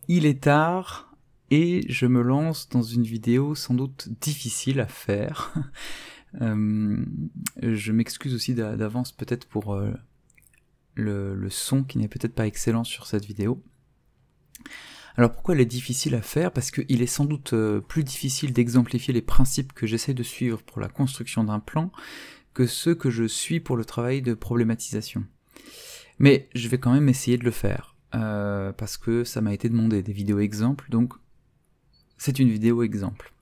Il est tard et je me lance dans une vidéo sans doute difficile à faire. Je m'excuse aussi d'avance peut-être pour le son qui n'est peut-être pas excellent sur cette vidéo. Alors pourquoi elle est difficile à faire? Parce qu'il est sans doute plus difficile d'exemplifier les principes que j'essaie de suivre pour la construction d'un plan que ceux que je suis pour le travail de problématisation. Mais je vais quand même essayer de le faire. Parce que ça m'a été demandé, des vidéos exemples, donc c'est une vidéo exemple.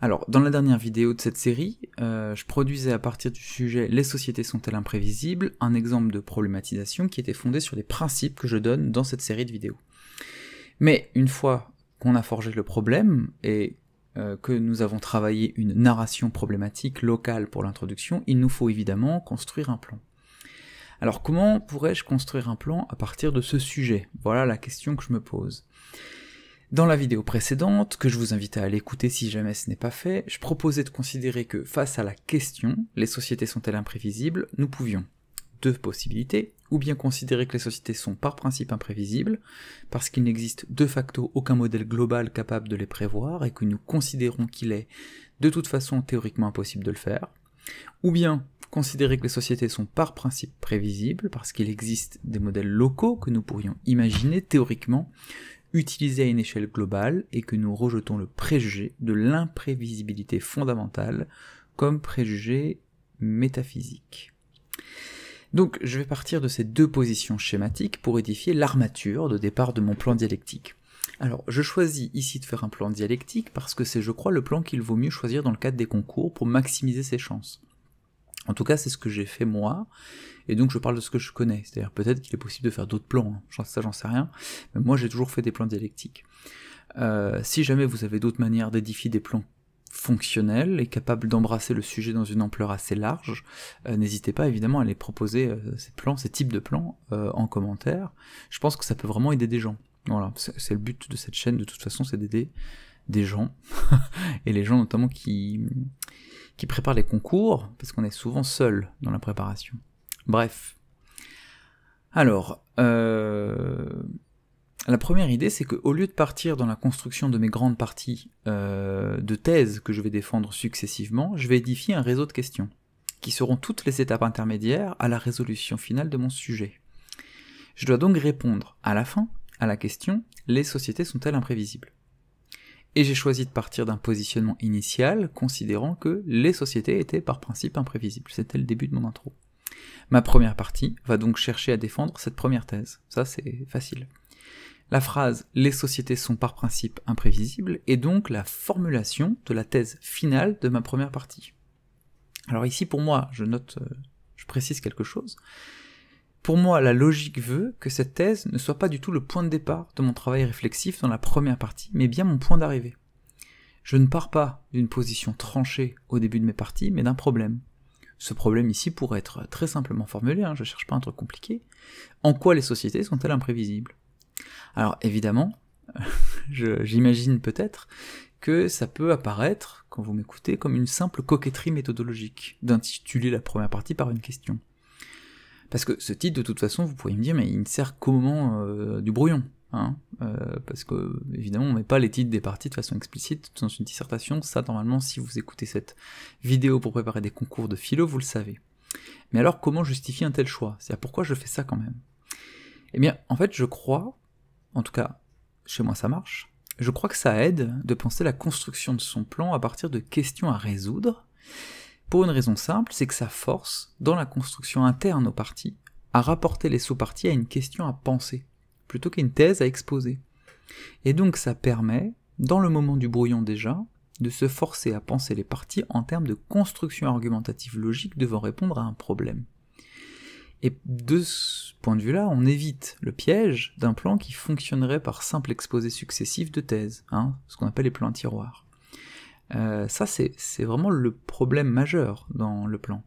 Alors, dans la dernière vidéo de cette série, je produisais à partir du sujet « Les sociétés sont-elles imprévisibles ?», un exemple de problématisation qui était fondé sur les principes que je donne dans cette série de vidéos. Mais une fois qu'on a forgé le problème, et que nous avons travaillé une narration problématique locale pour l'introduction, il nous faut évidemment construire un plan. Alors comment pourrais-je construire un plan à partir de ce sujet? Voilà la question que je me pose. Dans la vidéo précédente, que je vous invite à aller écouter si jamais ce n'est pas fait, je proposais de considérer que face à la question « Les sociétés sont-elles imprévisibles ?», nous pouvions, deux possibilités, ou bien considérer que les sociétés sont par principe imprévisibles, parce qu'il n'existe de facto aucun modèle global capable de les prévoir, et que nous considérons qu'il est de toute façon théoriquement impossible de le faire, ou bien considérer que les sociétés sont par principe prévisibles, parce qu'il existe des modèles locaux que nous pourrions imaginer théoriquement, utilisés à une échelle globale, et que nous rejetons le préjugé de l'imprévisibilité fondamentale comme préjugé métaphysique. Donc je vais partir de ces deux positions schématiques pour édifier l'armature de départ de mon plan dialectique. Alors, je choisis ici de faire un plan dialectique parce que c'est, je crois, le plan qu'il vaut mieux choisir dans le cadre des concours pour maximiser ses chances. En tout cas, c'est ce que j'ai fait moi, et donc je parle de ce que je connais, c'est-à-dire peut-être qu'il est possible de faire d'autres plans, hein. Ça j'en sais rien, mais moi j'ai toujours fait des plans dialectiques. Si jamais vous avez d'autres manières d'édifier des plans fonctionnels et capables d'embrasser le sujet dans une ampleur assez large, n'hésitez pas évidemment à les proposer, ces types de plans, en commentaire. Je pense que ça peut vraiment aider des gens. Voilà, c'est le but de cette chaîne de toute façon, c'est d'aider des gens, et les gens notamment qui préparent les concours, parce qu'on est souvent seul dans la préparation. Bref. Alors, la première idée, c'est qu'au lieu de partir dans la construction de mes grandes parties de thèses que je vais défendre successivement, je vais édifier un réseau de questions, qui seront toutes les étapes intermédiaires à la résolution finale de mon sujet. Je dois donc répondre, à la fin, à la question « Les sociétés sont-elles imprévisibles ?» Et j'ai choisi de partir d'un positionnement initial, considérant que les sociétés étaient par principe imprévisibles. C'était le début de mon intro. Ma première partie va donc chercher à défendre cette première thèse. Ça, c'est facile. La phrase « Les sociétés sont par principe imprévisibles » est donc la formulation de la thèse finale de ma première partie. Alors ici, pour moi, je précise quelque chose. Pour moi, la logique veut que cette thèse ne soit pas du tout le point de départ de mon travail réflexif dans la première partie, mais bien mon point d'arrivée. Je ne pars pas d'une position tranchée au début de mes parties, mais d'un problème. Ce problème ici pourrait être très simplement formulé, je cherche pas un truc compliqué. En quoi les sociétés sont-elles imprévisibles? Alors évidemment, j'imagine peut-être que ça peut apparaître, quand vous m'écoutez, comme une simple coquetterie méthodologique, d'intituler la première partie par une question. Parce que ce titre, de toute façon, vous pourriez me dire, mais il ne sert qu'au moment du brouillon, parce que, évidemment, on met pas les titres des parties de façon explicite dans une dissertation, ça, normalement, si vous écoutez cette vidéo pour préparer des concours de philo, vous le savez. Mais alors, comment justifier un tel choix? C'est-à-dire, pourquoi je fais ça quand même? Eh bien, en fait, je crois, en tout cas, chez moi ça marche, je crois que ça aide de penser la construction de son plan à partir de questions à résoudre, pour une raison simple, c'est que ça force, dans la construction interne aux parties, à rapporter les sous-parties à une question à penser, plutôt qu'à une thèse à exposer. Et donc ça permet, dans le moment du brouillon déjà, de se forcer à penser les parties en termes de construction argumentative logique devant répondre à un problème. Et de ce point de vue-là, on évite le piège d'un plan qui fonctionnerait par simple exposé successif de thèse, ce qu'on appelle les plans à tiroir. Ça, c'est vraiment le problème majeur dans le plan.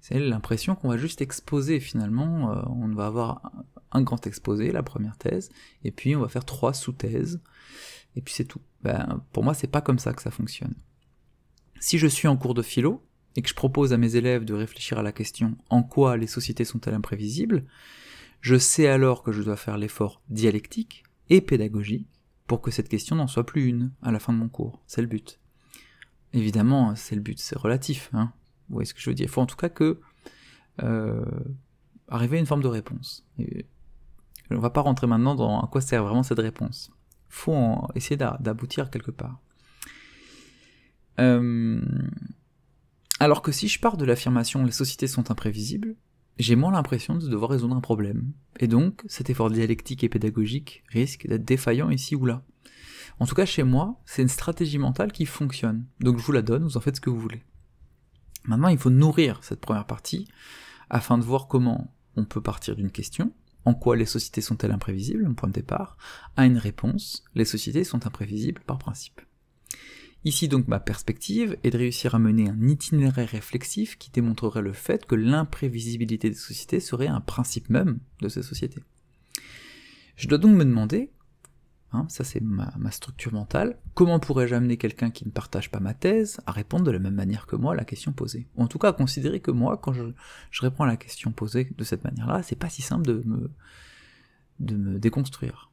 C'est l'impression qu'on va juste exposer finalement, on va avoir un grand exposé, la première thèse, et puis on va faire 3 sous-thèses, et puis c'est tout. Pour moi, c'est pas comme ça que ça fonctionne. Si je suis en cours de philo, et que je propose à mes élèves de réfléchir à la question « En quoi les sociétés sont-elles imprévisibles ?», je sais alors que je dois faire l'effort dialectique et pédagogique pour que cette question n'en soit plus une à la fin de mon cours. C'est le but. Évidemment, c'est le but, c'est relatif, hein. Vous voyez ce que je veux dire? Il faut en tout cas que arriver à une forme de réponse. Et on va pas rentrer maintenant dans à quoi sert vraiment cette réponse. Il faut essayer d'aboutir quelque part. Alors que si je pars de l'affirmation « les sociétés sont imprévisibles », j'ai moins l'impression de devoir résoudre un problème. Et donc, cet effort dialectique et pédagogique risque d'être défaillant ici ou là. En tout cas, chez moi, c'est une stratégie mentale qui fonctionne. Donc je vous la donne, vous en faites ce que vous voulez. Maintenant, il faut nourrir cette première partie, afin de voir comment on peut partir d'une question, en quoi les sociétés sont-elles imprévisibles, un point de départ, à une réponse, les sociétés sont imprévisibles par principe. Ici donc ma perspective est de réussir à mener un itinéraire réflexif qui démontrerait le fait que l'imprévisibilité des sociétés serait un principe même de ces sociétés. Je dois donc me demander, ça c'est ma structure mentale, comment pourrais-je amener quelqu'un qui ne partage pas ma thèse à répondre de la même manière que moi à la question posée? Ou en tout cas à considérer que moi, quand je réponds à la question posée de cette manière-là, c'est pas si simple de me déconstruire.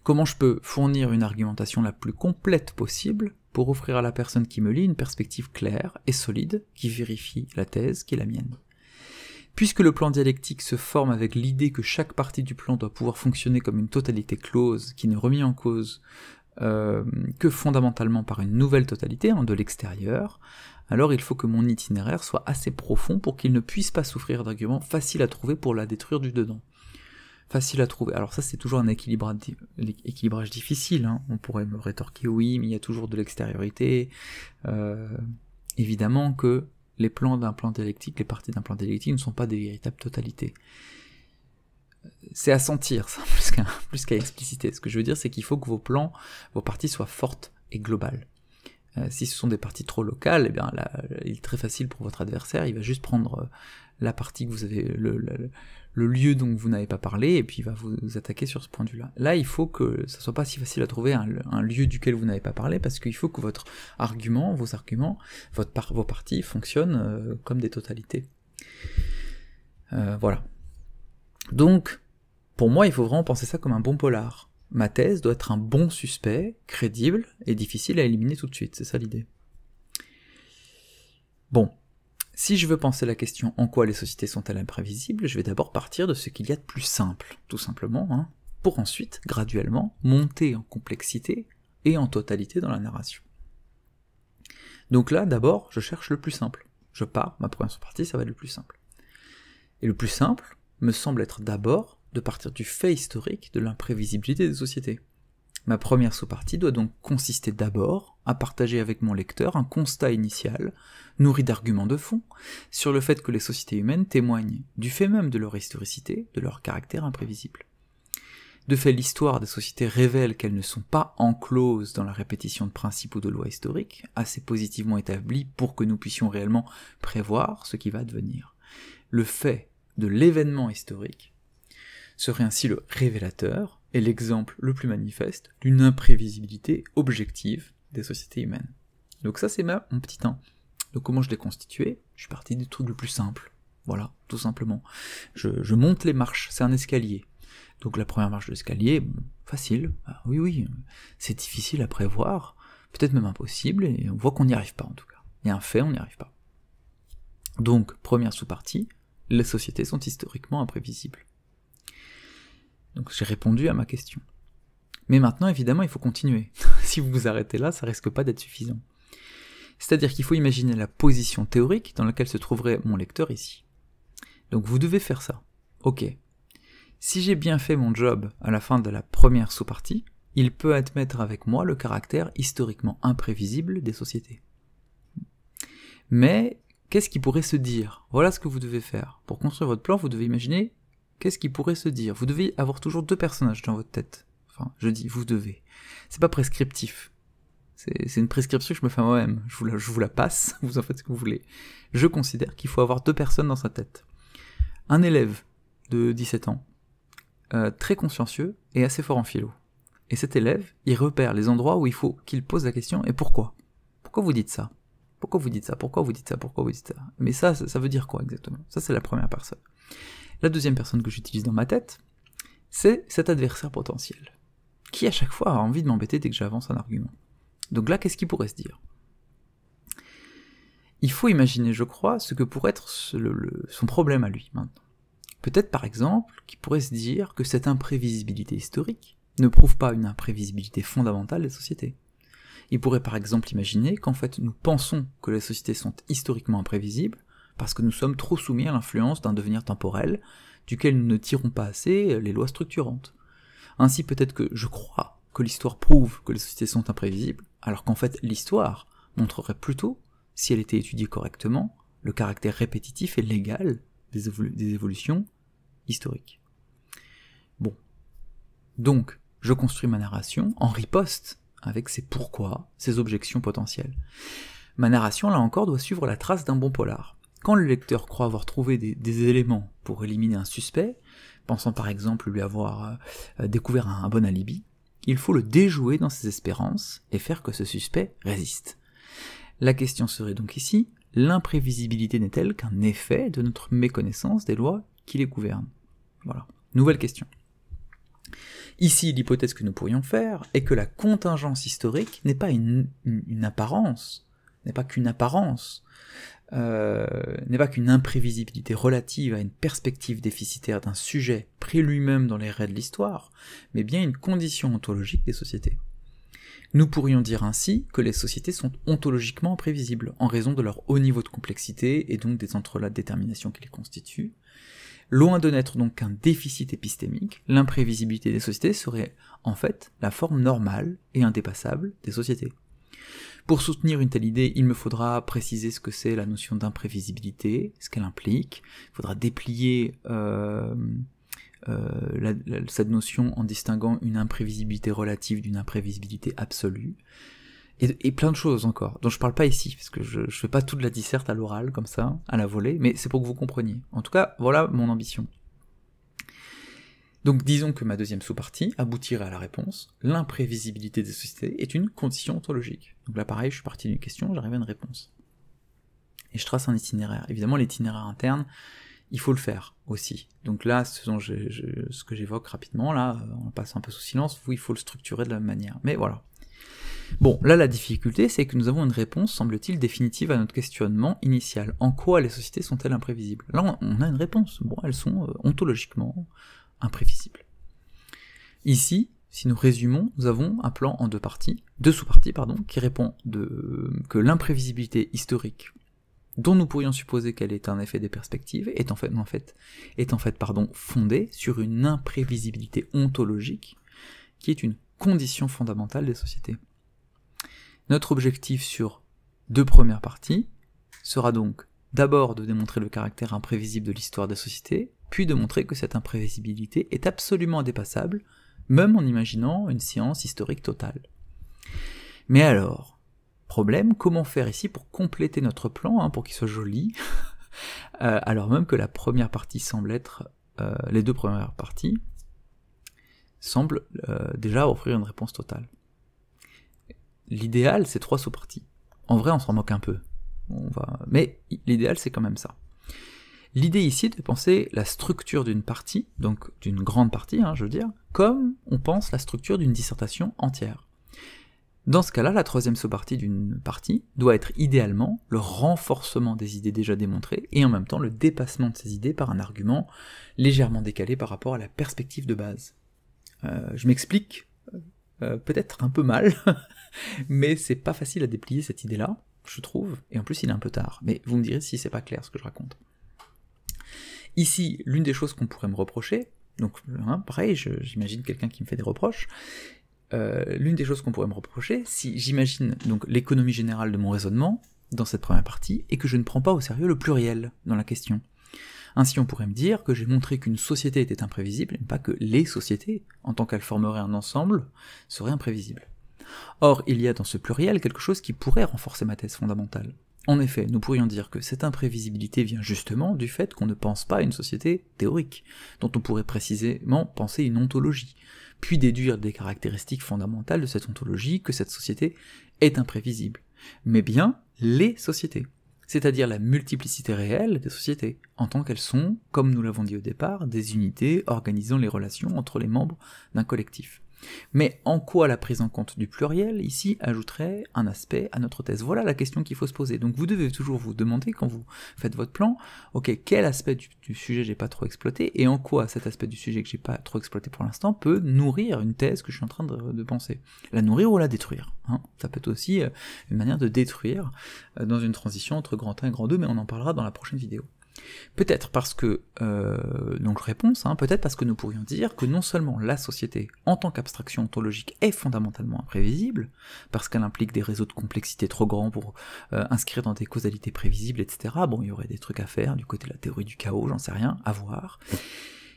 Comment je peux fournir une argumentation la plus complète possible pour offrir à la personne qui me lit une perspective claire et solide qui vérifie la thèse qui est la mienne. Puisque le plan dialectique se forme avec l'idée que chaque partie du plan doit pouvoir fonctionner comme une totalité close qui n'est remise en cause que fondamentalement par une nouvelle totalité, de l'extérieur, alors il faut que mon itinéraire soit assez profond pour qu'il ne puisse pas souffrir d'arguments faciles à trouver pour la détruire du dedans. Facile à trouver. Alors ça c'est toujours un équilibrage difficile, on pourrait me rétorquer oui, mais il y a toujours de l'extériorité. Évidemment que les plans d'un plan dialectique, les parties d'un plan dialectique ne sont pas des véritables totalités. C'est à sentir, ça, plus qu'à expliciter. Ce que je veux dire, c'est qu'il faut que vos parties soient fortes et globales. Si ce sont des parties trop locales, eh bien là, il est très facile pour votre adversaire, il va juste prendre la partie que vous avez, le lieu dont vous n'avez pas parlé, et puis il va vous attaquer sur ce point de vue-là. Là, il faut que ça soit pas si facile à trouver un lieu duquel vous n'avez pas parlé, parce qu'il faut que vos arguments, vos parties fonctionnent comme des totalités. Voilà. Donc, pour moi, il faut vraiment penser ça comme un bon polar. Ma thèse doit être un bon suspect, crédible, et difficile à éliminer tout de suite, c'est ça l'idée. Bon. Si je veux penser la question « en quoi les sociétés sont-elles imprévisibles ?», je vais d'abord partir de ce qu'il y a de plus simple, tout simplement, pour ensuite, graduellement, monter en complexité et en totalité dans la narration. Donc là, d'abord, je cherche le plus simple. Je pars, ma première partie, ça va être le plus simple. Et le plus simple me semble être d'abord de partir du fait historique de l'imprévisibilité des sociétés. Ma première sous-partie doit donc consister d'abord à partager avec mon lecteur un constat initial, nourri d'arguments de fond, sur le fait que les sociétés humaines témoignent du fait même de leur historicité, de leur caractère imprévisible. De fait, l'histoire des sociétés révèle qu'elles ne sont pas encloses dans la répétition de principes ou de lois historiques, assez positivement établis pour que nous puissions réellement prévoir ce qui va advenir. Le fait de l'événement historique serait ainsi le révélateur et l'exemple le plus manifeste d'une imprévisibilité objective des sociétés humaines. Donc ça c'est mon petit 1. Donc comment je l'ai constitué? Je suis parti du truc le plus simple. Voilà, tout simplement. Je monte les marches, c'est un escalier. Donc la première marche de l'escalier, facile, oui, c'est difficile à prévoir, peut-être même impossible, et on voit qu'on n'y arrive pas en tout cas. Il y a un fait, on n'y arrive pas. Donc, première sous-partie, les sociétés sont historiquement imprévisibles. Donc j'ai répondu à ma question. Mais maintenant, évidemment, il faut continuer. Si vous vous arrêtez là, ça risque pas d'être suffisant. C'est-à-dire qu'il faut imaginer la position théorique dans laquelle se trouverait mon lecteur ici. Donc vous devez faire ça. Ok. Si j'ai bien fait mon job à la fin de la première sous-partie, il peut admettre avec moi le caractère historiquement imprévisible des sociétés. Mais qu'est-ce qui pourrait se dire? Voilà ce que vous devez faire. Pour construire votre plan, vous devez imaginer qu'est-ce qui pourrait se dire. Vous devez avoir toujours deux personnages dans votre tête. Enfin, je dis vous devez. C'est pas prescriptif. C'est une prescription que je me fais à moi-même. Je vous la passe, vous en faites ce que vous voulez. Je considère qu'il faut avoir deux personnes dans sa tête. Un élève de 17 ans, très consciencieux et assez fort en philo. Et cet élève, il repère les endroits où il faut qu'il pose la question « et pourquoi ?» Pourquoi vous dites ça? Pourquoi vous dites ça? Pourquoi vous dites ça? Pourquoi vous dites ça? Mais ça veut dire quoi exactement? Ça, c'est la première personne. La deuxième personne que j'utilise dans ma tête, c'est cet adversaire potentiel, qui à chaque fois a envie de m'embêter dès que j'avance un argument. Donc là, qu'est-ce qui pourrait se dire? Il faut imaginer, je crois, ce que pourrait être son problème à lui maintenant. Peut-être par exemple qu'il pourrait se dire que cette imprévisibilité historique ne prouve pas une imprévisibilité fondamentale des sociétés. Il pourrait par exemple imaginer qu'en fait nous pensons que les sociétés sont historiquement imprévisibles parce que nous sommes trop soumis à l'influence d'un devenir temporel duquel nous ne tirons pas assez les lois structurantes. Ainsi peut-être que je crois que l'histoire prouve que les sociétés sont imprévisibles, alors qu'en fait l'histoire montrerait plutôt, si elle était étudiée correctement, le caractère répétitif et légal des évolutions historiques. Bon. Donc, je construis ma narration en riposte avec ses pourquoi, ses objections potentielles. Ma narration, là encore, doit suivre la trace d'un bon polar. Quand le lecteur croit avoir trouvé des éléments pour éliminer un suspect, pensant par exemple lui avoir découvert un bon alibi, il faut le déjouer dans ses espérances et faire que ce suspect résiste. La question serait donc ici, l'imprévisibilité n'est-elle qu'un effet de notre méconnaissance des lois qui les gouvernent? Voilà. Nouvelle question. Ici, l'hypothèse que nous pourrions faire est que la contingence historique n'est pas une apparence, n'est pas qu'une apparence, n'est pas qu'une imprévisibilité relative à une perspective déficitaire d'un sujet pris lui-même dans les raies de l'histoire, mais bien une condition ontologique des sociétés. Nous pourrions dire ainsi que les sociétés sont ontologiquement imprévisibles, en raison de leur haut niveau de complexité et donc des entrelacs de détermination qui les constituent. Loin de n'être donc qu'un déficit épistémique, l'imprévisibilité des sociétés serait en fait la forme normale et indépassable des sociétés. Pour soutenir une telle idée, il me faudra préciser ce que c'est la notion d'imprévisibilité, ce qu'elle implique, il faudra déplier cette notion en distinguant une imprévisibilité relative d'une imprévisibilité absolue, et plein de choses encore, dont je parle pas ici, parce que je fais pas toute la disserte à l'oral, comme ça, à la volée, mais c'est pour que vous compreniez. En tout cas, voilà mon ambition. Donc disons que ma deuxième sous-partie aboutirait à la réponse, l'imprévisibilité des sociétés est une condition ontologique. Donc là pareil, je suis parti d'une question, j'arrive à une réponse. Et je trace un itinéraire. Évidemment, l'itinéraire interne, il faut le faire aussi. Donc là, ce que j'évoque rapidement, là, on passe un peu sous silence, il faut le structurer de la même manière. Mais voilà. Bon, là la difficulté, c'est que nous avons une réponse, semble-t-il, définitive à notre questionnement initial. En quoi les sociétés sont-elles imprévisibles? Là, on a une réponse. Bon, elles sont ontologiquement imprévisibles. Ici, si nous résumons, nous avons un plan en deux sous-parties, qui répond que l'imprévisibilité historique, dont nous pourrions supposer qu'elle est un effet des perspectives, est en fait fondée sur une imprévisibilité ontologique, qui est une condition fondamentale des sociétés. Notre objectif sur deux premières parties sera donc d'abord de démontrer le caractère imprévisible de l'histoire des sociétés, puis de montrer que cette imprévisibilité est absolument indépassable, même en imaginant une science historique totale. Mais alors, problème, comment faire ici pour compléter notre plan, pour qu'il soit joli, alors même que la première partie semble être, les deux premières parties, semblent déjà offrir une réponse totale. L'idéal, c'est 3 sous-parties. En vrai, on s'en moque un peu. Mais l'idéal, c'est quand même ça. L'idée ici est de penser la structure d'une partie, donc d'une grande partie, je veux dire, comme on pense la structure d'une dissertation entière. Dans ce cas-là, la troisième sous-partie d'une partie doit être idéalement le renforcement des idées déjà démontrées, et en même temps le dépassement de ces idées par un argument légèrement décalé par rapport à la perspective de base. Je m'explique peut-être un peu mal, mais c'est pas facile à déplier cette idée-là, je trouve, et en plus il est un peu tard, mais vous me direz si c'est pas clair ce que je raconte. Ici, l'une des choses qu'on pourrait me reprocher, donc pareil, j'imagine quelqu'un qui me fait des reproches, l'une des choses qu'on pourrait me reprocher, si j'imagine donc l'économie générale de mon raisonnement, dans cette première partie, et que je ne prends pas au sérieux le pluriel dans la question. Ainsi on pourrait me dire que j'ai montré qu'une société était imprévisible, et pas que les sociétés, en tant qu'elles formeraient un ensemble, seraient imprévisibles. Or, il y a dans ce pluriel quelque chose qui pourrait renforcer ma thèse fondamentale. En effet, nous pourrions dire que cette imprévisibilité vient justement du fait qu'on ne pense pas à une société théorique, dont on pourrait précisément penser une ontologie, puis déduire des caractéristiques fondamentales de cette ontologie que cette société est imprévisible, mais bien les sociétés, c'est-à-dire la multiplicité réelle des sociétés, en tant qu'elles sont, comme nous l'avons dit au départ, des unités organisant les relations entre les membres d'un collectif. Mais en quoi la prise en compte du pluriel, ici, ajouterait un aspect à notre thèse? Voilà la question qu'il faut se poser. Donc vous devez toujours vous demander, quand vous faites votre plan, ok, quel aspect du sujet j'ai pas trop exploité, et en quoi cet aspect du sujet que j'ai pas trop exploité pour l'instant peut nourrir une thèse que je suis en train de penser. La nourrir ou la détruire, hein. Ça peut être aussi une manière de détruire dans une transition entre grand 1 et grand 2, mais on en parlera dans la prochaine vidéo. Peut-être parce que, donc réponse, peut-être parce que nous pourrions dire que non seulement la société, en tant qu'abstraction ontologique, est fondamentalement imprévisible, parce qu'elle implique des réseaux de complexité trop grands pour inscrire dans des causalités prévisibles, etc. Bon, il y aurait des trucs à faire, du côté de la théorie du chaos, j'en sais rien, à voir.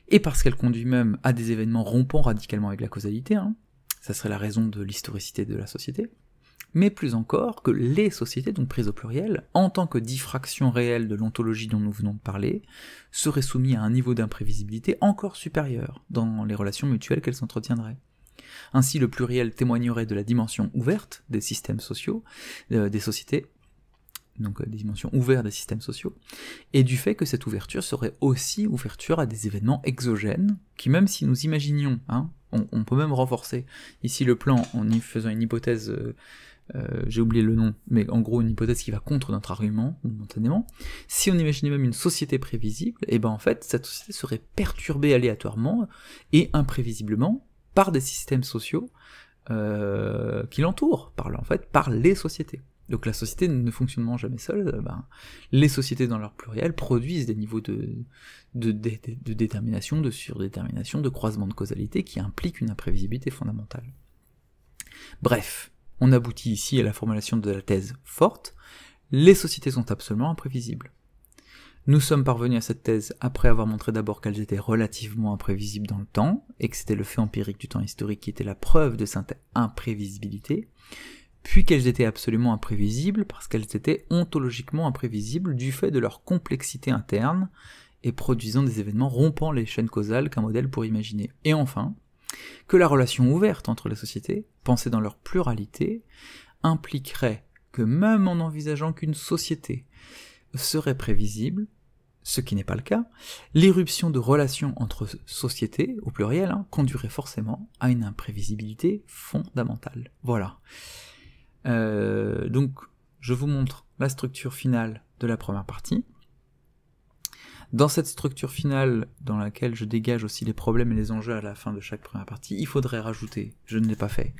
Et parce qu'elle conduit même à des événements rompant radicalement avec la causalité, ça serait la raison de l'historicité de la société, mais plus encore que les sociétés, donc prises au pluriel, en tant que diffraction réelle de l'ontologie dont nous venons de parler, seraient soumises à un niveau d'imprévisibilité encore supérieur dans les relations mutuelles qu'elles entretiendraient. Ainsi, le pluriel témoignerait de la dimension ouverte des systèmes sociaux, des sociétés, donc des dimensions ouvertes des systèmes sociaux, et du fait que cette ouverture serait aussi ouverture à des événements exogènes, qui même si nous imaginions, on peut même renforcer ici le plan en y faisant une hypothèse, j'ai oublié le nom, mais en gros une hypothèse qui va contre notre argument, momentanément, si on imaginait même une société prévisible, et ben en fait cette société serait perturbée aléatoirement et imprévisiblement par des systèmes sociaux qui l'entourent, par les sociétés. Donc la société ne fonctionne jamais seule, les sociétés dans leur pluriel produisent des niveaux de détermination, de surdétermination, de croisement de causalité qui impliquent une imprévisibilité fondamentale. Bref, on aboutit ici à la formulation de la thèse forte, les sociétés sont absolument imprévisibles. Nous sommes parvenus à cette thèse après avoir montré d'abord qu'elles étaient relativement imprévisibles dans le temps, et que c'était le fait empirique du temps historique qui était la preuve de cette imprévisibilité, puis qu'elles étaient absolument imprévisibles parce qu'elles étaient ontologiquement imprévisibles du fait de leur complexité interne et produisant des événements rompant les chaînes causales qu'un modèle pourrait imaginer. Et enfin, que la relation ouverte entre les sociétés, pensée dans leur pluralité, impliquerait que même en envisageant qu'une société serait prévisible, ce qui n'est pas le cas, l'irruption de relations entre sociétés, au pluriel, conduirait forcément à une imprévisibilité fondamentale. Voilà. Donc, je vous montre la structure finale de la première partie. Dans cette structure finale, dans laquelle je dégage aussi les problèmes et les enjeux à la fin de chaque première partie, il faudrait rajouter, je ne l'ai pas fait,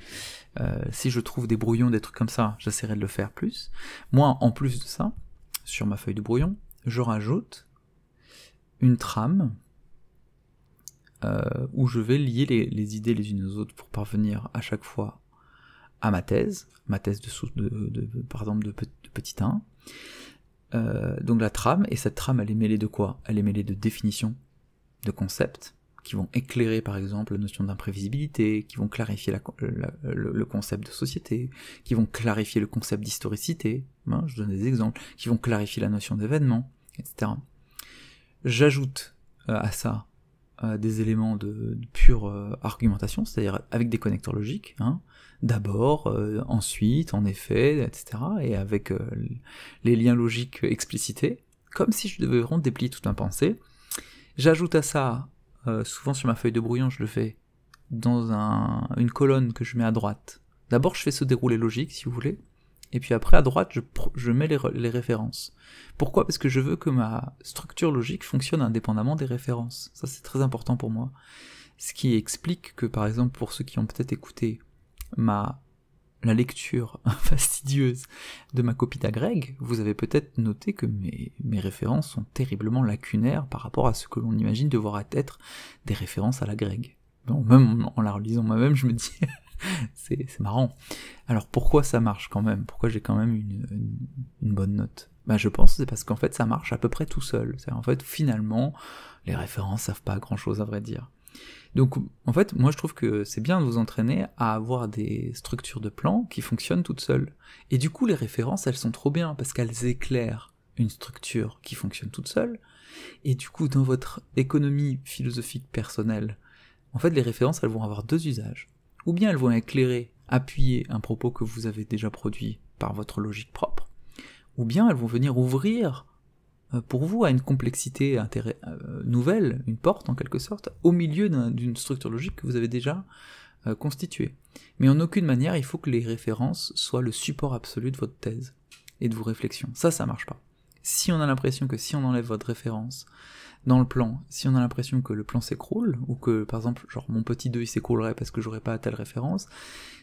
si je trouve des brouillons, des trucs comme ça, j'essaierai de le faire plus. Moi, en plus de ça, sur ma feuille de brouillon, je rajoute une trame où je vais lier les idées les unes aux autres pour parvenir à chaque fois à ma thèse par exemple de petit 1. Donc la trame, et cette trame elle est mêlée de quoi? Elle est mêlée de définitions, de concepts, qui vont éclairer par exemple la notion d'imprévisibilité, qui vont clarifier le concept de société, qui vont clarifier le concept d'historicité, je donne des exemples, qui vont clarifier la notion d'événement, etc. J'ajoute à ça des éléments de pure argumentation, c'est-à-dire avec des connecteurs logiques, d'abord, ensuite, en effet, etc., et avec les liens logiques explicités, comme si je devais vraiment déplier toute ma pensée. J'ajoute à ça, souvent sur ma feuille de brouillon, je le fais dans une colonne que je mets à droite. D'abord, je fais ce déroulé logique, si vous voulez, et puis après, à droite, je mets les références. Pourquoi? Parce que je veux que ma structure logique fonctionne indépendamment des références. Ça, c'est très important pour moi. Ce qui explique que, par exemple, pour ceux qui ont peut-être écouté la lecture fastidieuse de ma copie d'Agreg, vous avez peut-être noté que mes références sont terriblement lacunaires par rapport à ce que l'on imagine devoir être des références à l'Agreg. Bon, même en la relisant moi-même, je me dis... c'est marrant. Alors pourquoi ça marche quand même? Pourquoi j'ai quand même une bonne note? Je pense que c'est parce qu'en fait ça marche à peu près tout seul. En fait finalement les références savent pas grand chose à vrai dire. Donc en fait moi je trouve que c'est bien de vous entraîner à avoir des structures de plans qui fonctionnent toutes seules. Et du coup les références elles sont trop bien parce qu'elles éclairent une structure qui fonctionne toute seule. Et du coup dans votre économie philosophique personnelle, en fait les références elles vont avoir deux usages. Ou bien elles vont éclairer, appuyer un propos que vous avez déjà produit par votre logique propre, ou bien elles vont venir ouvrir pour vous à une complexité nouvelle, une porte en quelque sorte, au milieu d'une structure logique que vous avez déjà constituées. Mais en aucune manière, il faut que les références soient le support absolu de votre thèse et de vos réflexions. Ça marche pas. Si on a l'impression que si on enlève votre référence dans le plan, si on a l'impression que le plan s'écroule, ou que, par exemple, genre mon petit 2 il s'écroulerait parce que j'aurais pas telle référence,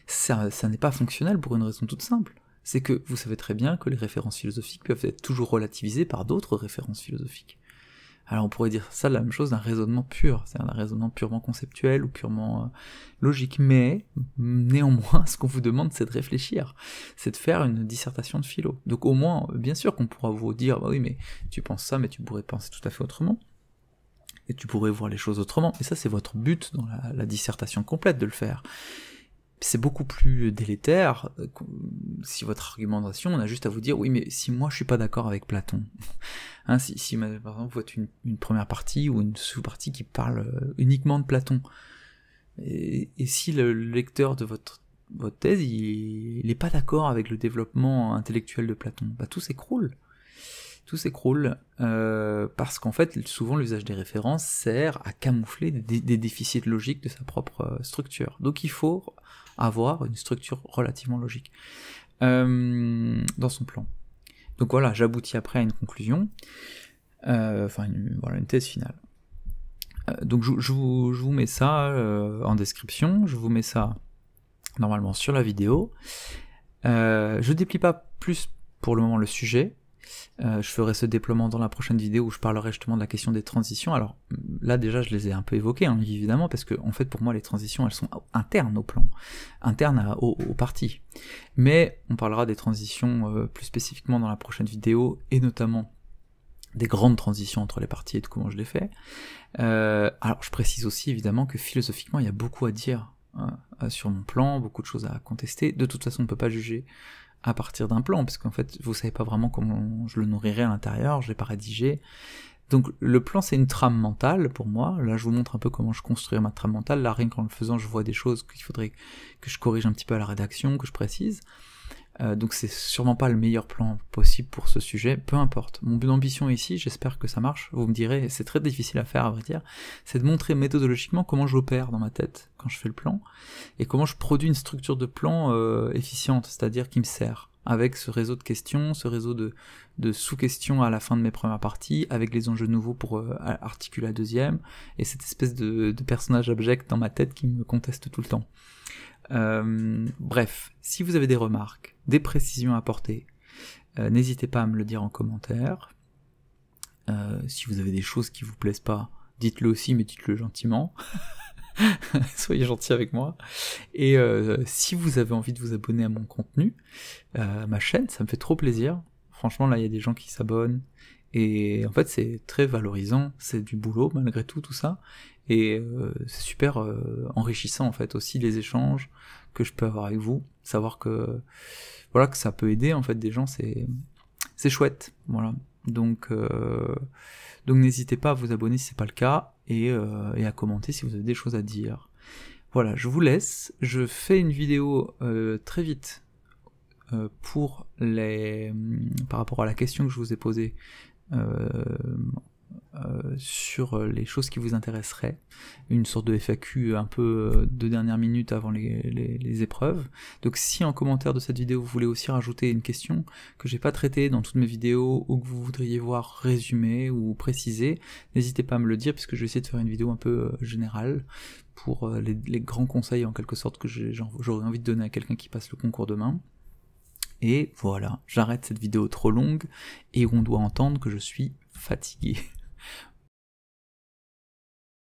ça n'est pas fonctionnel pour une raison toute simple. C'est que vous savez très bien que les références philosophiques peuvent être toujours relativisées par d'autres références philosophiques. Alors on pourrait dire ça la même chose d'un raisonnement pur, c'est-à-dire d'un raisonnement purement conceptuel ou purement logique, mais néanmoins ce qu'on vous demande c'est de réfléchir, c'est de faire une dissertation de philo. Donc au moins, bien sûr qu'on pourra vous dire, bah oui mais tu penses ça, mais tu pourrais penser tout à fait autrement, et tu pourrais voir les choses autrement, et ça c'est votre but dans la dissertation complète de le faire. C'est beaucoup plus délétère si votre argumentation, on a juste à vous dire, oui mais si moi je suis pas d'accord avec Platon, hein, si par exemple vous êtes une première partie ou une sous-partie qui parle uniquement de Platon, et si le lecteur de votre thèse, il est pas d'accord avec le développement intellectuel de Platon, bah tout s'écroule. Tout s'écroule, parce qu'en fait, souvent l'usage des références sert à camoufler des déficits logiques de sa propre structure. Donc il faut avoir une structure relativement logique dans son plan. Donc voilà, j'aboutis après à une conclusion, voilà, une thèse finale. Donc je vous mets ça en description, je vous mets ça normalement sur la vidéo. Je déplie pas plus pour le moment le sujet. Je ferai ce déploiement dans la prochaine vidéo où je parlerai justement de la question des transitions. Alors là déjà je les ai un peu évoquées, hein, évidemment, parce que en fait pour moi les transitions elles sont internes au plan, internes au parti. Mais on parlera des transitions plus spécifiquement dans la prochaine vidéo, et notamment des grandes transitions entre les parties et de comment je les fais. Alors je précise aussi évidemment que philosophiquement il y a beaucoup à dire sur mon plan, beaucoup de choses à contester. De toute façon on ne peut pas juger à partir d'un plan, parce qu'en fait, vous savez pas vraiment comment je le nourrirai à l'intérieur, je l'ai pas rédigé. Donc le plan c'est une trame mentale pour moi, là je vous montre un peu comment je construis ma trame mentale, là rien qu'en le faisant je vois des choses qu'il faudrait que je corrige un petit peu à la rédaction, que je précise. Donc c'est sûrement pas le meilleur plan possible pour ce sujet, peu importe. Mon ambition ici, j'espère que ça marche, vous me direz, c'est très difficile à faire à vrai dire, c'est de montrer méthodologiquement comment j'opère dans ma tête quand je fais le plan, et comment je produis une structure de plan efficiente, c'est-à-dire qui me sert, avec ce réseau de questions, ce réseau de sous-questions à la fin de mes premières parties, avec les enjeux nouveaux pour articuler la deuxième, et cette espèce de personnage abject dans ma tête qui me conteste tout le temps. Bref, si vous avez des remarques, des précisions à apporter, n'hésitez pas à me le dire en commentaire. Si vous avez des choses qui vous plaisent pas, dites-le aussi, mais dites-le gentiment. Soyez gentils avec moi. Et si vous avez envie de vous abonner à mon contenu, à ma chaîne, ça me fait trop plaisir. Franchement, là, il y a des gens qui s'abonnent. Et en fait, c'est très valorisant. C'est du boulot, malgré tout ça. Et c'est super enrichissant, en fait, aussi les échanges que je peux avoir avec vous. Savoir que, voilà, que ça peut aider, en fait, des gens, c'est chouette. Voilà. Donc n'hésitez pas à vous abonner si c'est pas le cas, et à commenter si vous avez des choses à dire. Voilà, je vous laisse, je fais une vidéo très vite par rapport à la question que je vous ai posée sur les choses qui vous intéresseraient, une sorte de FAQ un peu de dernière minute avant les épreuves. Donc si en commentaire de cette vidéo vous voulez aussi rajouter une question que j'ai pas traitée dans toutes mes vidéos, ou que vous voudriez voir résumée ou précisée, n'hésitez pas à me le dire, puisque je vais essayer de faire une vidéo un peu générale pour les grands conseils en quelque sorte que j'aurais envie de donner à quelqu'un qui passe le concours demain. Et voilà, j'arrête cette vidéo trop longue et on doit entendre que je suis fatigué.